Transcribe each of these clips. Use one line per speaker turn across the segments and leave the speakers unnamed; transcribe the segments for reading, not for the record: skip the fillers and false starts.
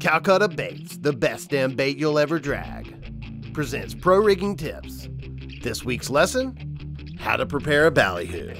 Calcutta Baits, the best damn bait you'll ever drag, presents pro rigging tips. This week's lesson, how to prepare a ballyhoo.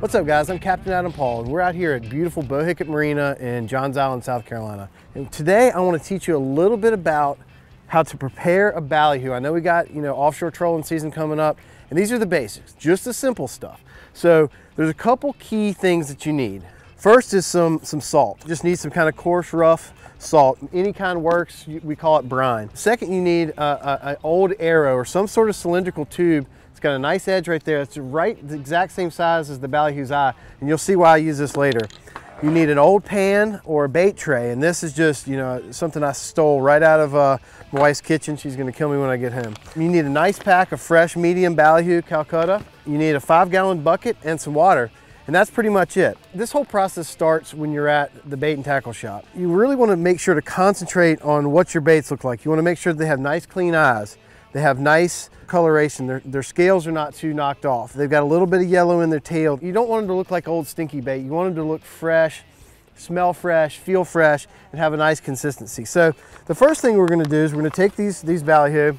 What's up guys, I'm Captain Adam Paul and we're out here at beautiful Bohicket Marina in Johns Island, South Carolina. And today I want to teach you a little bit about how to prepare a ballyhoo. I know we got, offshore trolling season coming up, and these are the basics, just the simple stuff. So there's a couple key things that you need. First is some salt. You just need some kind of coarse, rough salt. Any kind works, we call it brine. Second, you need an old arrow or some sort of cylindrical tube. It's got a nice edge right there. It's the exact same size as the ballyhoo's eye, and you'll see why I use this later. You need an old pan or a bait tray, and this is just, something I stole right out of my wife's kitchen. She's gonna kill me when I get home. You need a nice pack of fresh medium ballyhoo Calcutta. You need a 5-gallon bucket and some water, and that's pretty much it. This whole process starts when you're at the bait and tackle shop. You really wanna make sure to concentrate on what your baits look like. You wanna make sure they have nice clean eyes. They have nice coloration. Their scales are not too knocked off. They've got a little bit of yellow in their tail. You don't want them to look like old stinky bait. You want them to look fresh, smell fresh, feel fresh, and have a nice consistency. So the first thing we're gonna do is we're gonna take these ballyhoo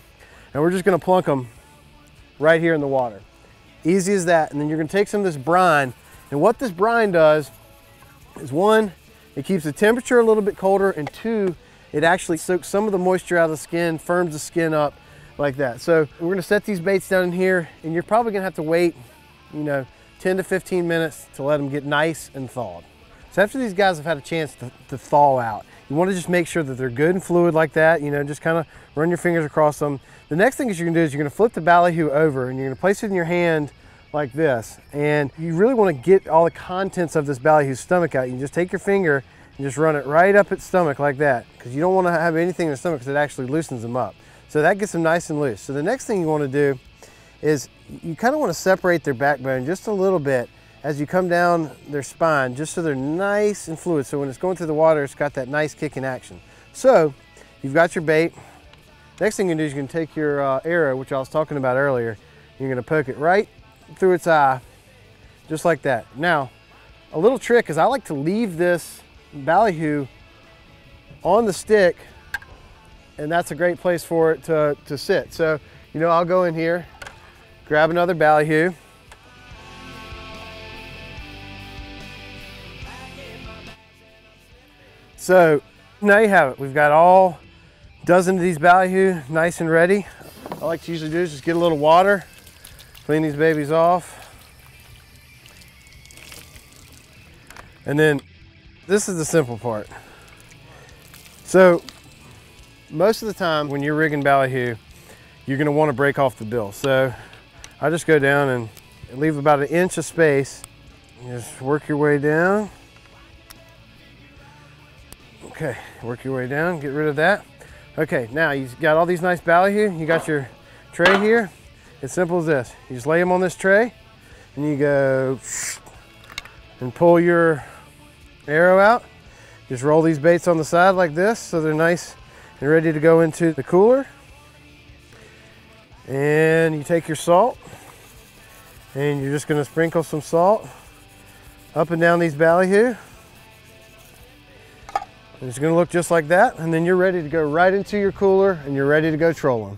and we're just gonna plunk them right here in the water. Easy as that. And then you're gonna take some of this brine. And what this brine does is, one, it keeps the temperature a little bit colder, and two, it actually soaks some of the moisture out of the skin, firms the skin up like that. So we're gonna set these baits down in here, and you're probably gonna have to wait, 10 to 15 minutes to let them get nice and thawed. So after these guys have had a chance to thaw out, you wanna just make sure that they're good and fluid like that, just kind of run your fingers across them. The next thing you're gonna do is you're gonna flip the ballyhoo over, and you're gonna place it in your hand like this. And you really wanna get all the contents of this ballyhoo's stomach out. You just take your finger and just run it right up its stomach like that, because you don't wanna have anything in the stomach, because it actually loosens them up. So that gets them nice and loose. So the next thing you wanna do is you kind of wanna separate their backbone just a little bit as you come down their spine, just so they're nice and fluid. So when it's going through the water, it's got that nice kick in action. So you've got your bait. Next thing you do is you're gonna take your arrow, which I was talking about earlier. You're gonna poke it right through its eye, just like that. Now, a little trick is I like to leave this ballyhoo on the stick, and that's a great place for it to sit. So, I'll go in here, grab another ballyhoo. So now you have it. We've got all dozen of these ballyhoo nice and ready. All I like to usually do is just get a little water, clean these babies off. And then this is the simple part. So most of the time when you're rigging ballyhoo, you're gonna wanna break off the bill. So I just go down and leave about 1 inch of space. Just work your way down. Okay, work your way down, get rid of that. Okay, now you've got all these nice ballyhoo. You got your tray here. It's simple as this. You just lay them on this tray, and you go and pull your arrow out. Just roll these baits on the side like this so they're nice and ready to go into the cooler. And you take your salt, and you're just gonna sprinkle some salt up and down these ballyhoo. It's gonna look just like that, and then you're ready to go right into your cooler, and you're ready to go troll them.